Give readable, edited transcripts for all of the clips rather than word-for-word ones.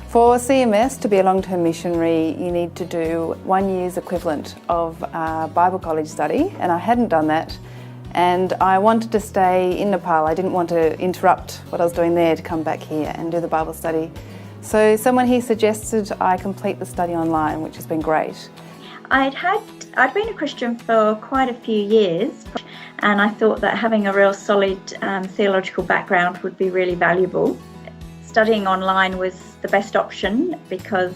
For CMS, to be a long-term missionary, you need to do 1 year's equivalent of Bible college study, and I hadn't done that. And I wanted to stay in Nepal. I didn't want to interrupt what I was doing there to come back here and do the Bible study. So someone here suggested I complete the study online, which has been great. I'd been a Christian for quite a few years, and I thought that having a real solid theological background would be really valuable. Studying online was the best option because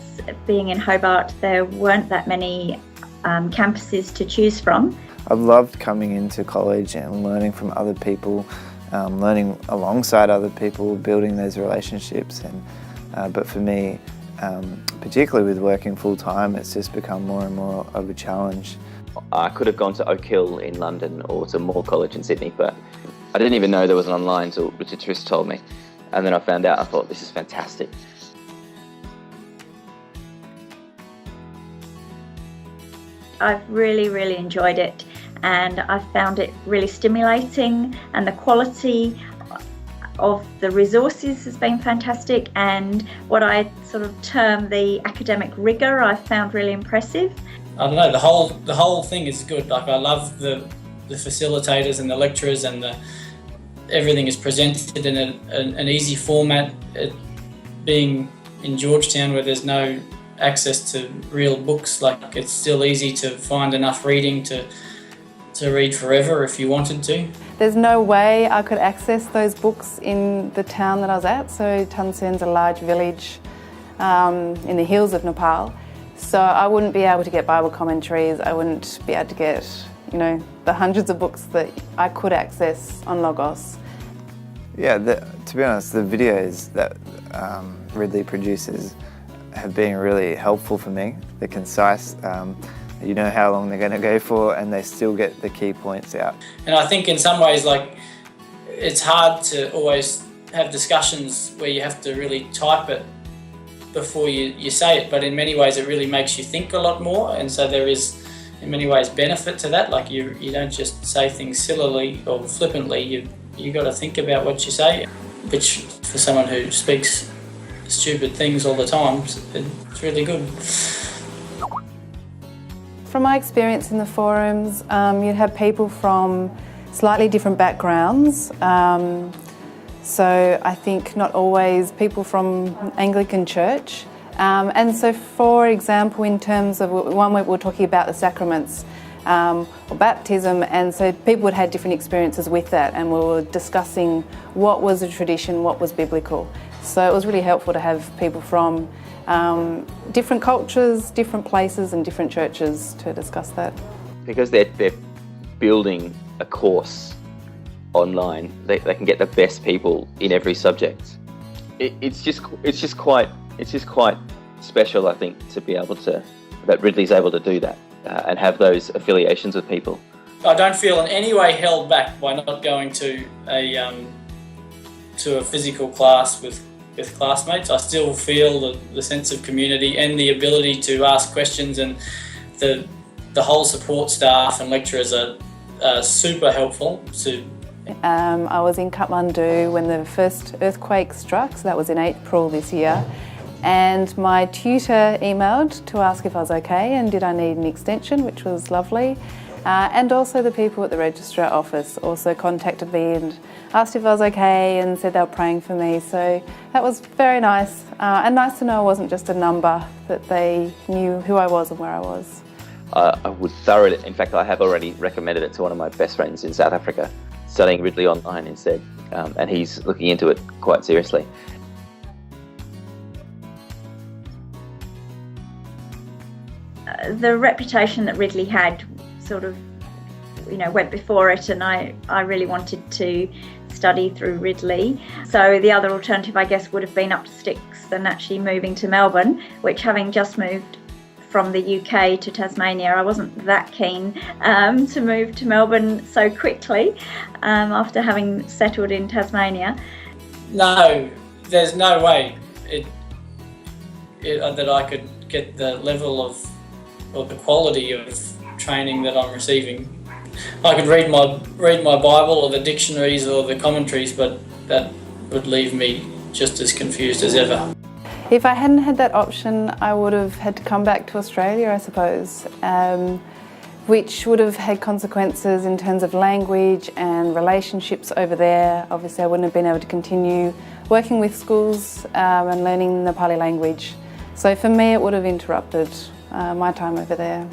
being in Hobart, there weren't that many campuses to choose from. I've loved coming into college and learning from other people, learning alongside other people, building those relationships. But for me, particularly with working full-time, it's just become more and more of a challenge. I could have gone to Oak Hill in London or to Moore College in Sydney, but I didn't even know there was an online until Richard Twist told me. And then I found out, I thought, this is fantastic. I've really enjoyed it, and I've found it really stimulating, and the quality of the resources has been fantastic, and what I sort of term the academic rigour I found really impressive. I don't know, the whole thing is good. Like, I love the facilitators and the lecturers, and everything is presented in an easy format. Being in Georgetown where there's no access to real books, like, it's still easy to find enough reading to read forever if you wanted to. There's no way I could access those books in the town that I was at. So Tansen's a large village in the hills of Nepal. So I wouldn't be able to get Bible commentaries. I wouldn't be able to get, the hundreds of books that I could access on Logos. Yeah, to be honest, the videos that Ridley produces have been really helpful for me. They're concise. You know how long they're going to go for, and they still get the key points out. And I think in some ways, like, it's hard to always have discussions where you have to really type it before you say it, but in many ways it really makes you think a lot more, and so there is in many ways benefit to that. Like, you don't just say things sillily or flippantly, you got to think about what you say, which for someone who speaks stupid things all the time, it's really good. From my experience in the forums, you'd have people from slightly different backgrounds. So I think not always people from Anglican Church. And so, for example, in terms of one week we were talking about the sacraments or baptism, and so people had different experiences with that, and we were discussing what was a tradition, what was biblical. So it was really helpful to have people from different cultures, different places and different churches to discuss that. Because they're building a course online, they can get the best people in every subject. It's just quite special, I think, to be able to, that Ridley's able to do that and have those affiliations with people. I don't feel in any way held back by not going to a physical class with classmates. I still feel the sense of community and the ability to ask questions, and the whole support staff and lecturers are super helpful. I was in Kathmandu when the first earthquake struck, so that was in April this year, and my tutor emailed to ask if I was okay and did I need an extension, which was lovely. And also the people at the registrar office also contacted me and asked if I was okay and said they were praying for me. So that was very nice, and nice to know I wasn't just a number, that they knew who I was and where I was. I would thoroughly, in fact I have already recommended it to one of my best friends in South Africa, studying Ridley Online instead, and he's looking into it quite seriously. The reputation that Ridley had sort of, went before it, and I really wanted to study through Ridley. So the other alternative, I guess, would have been up to sticks and actually moving to Melbourne, which, having just moved from the UK to Tasmania, I wasn't that keen to move to Melbourne so quickly after having settled in Tasmania. No, there's no way that I could get the level of, or the quality of training that I'm receiving. I could read my Bible or the dictionaries or the commentaries, but that would leave me just as confused as ever. If I hadn't had that option, I would have had to come back to Australia, I suppose, which would have had consequences in terms of language and relationships over there. Obviously, I wouldn't have been able to continue working with schools and learning the Pali language. So for me, it would have interrupted my time over there.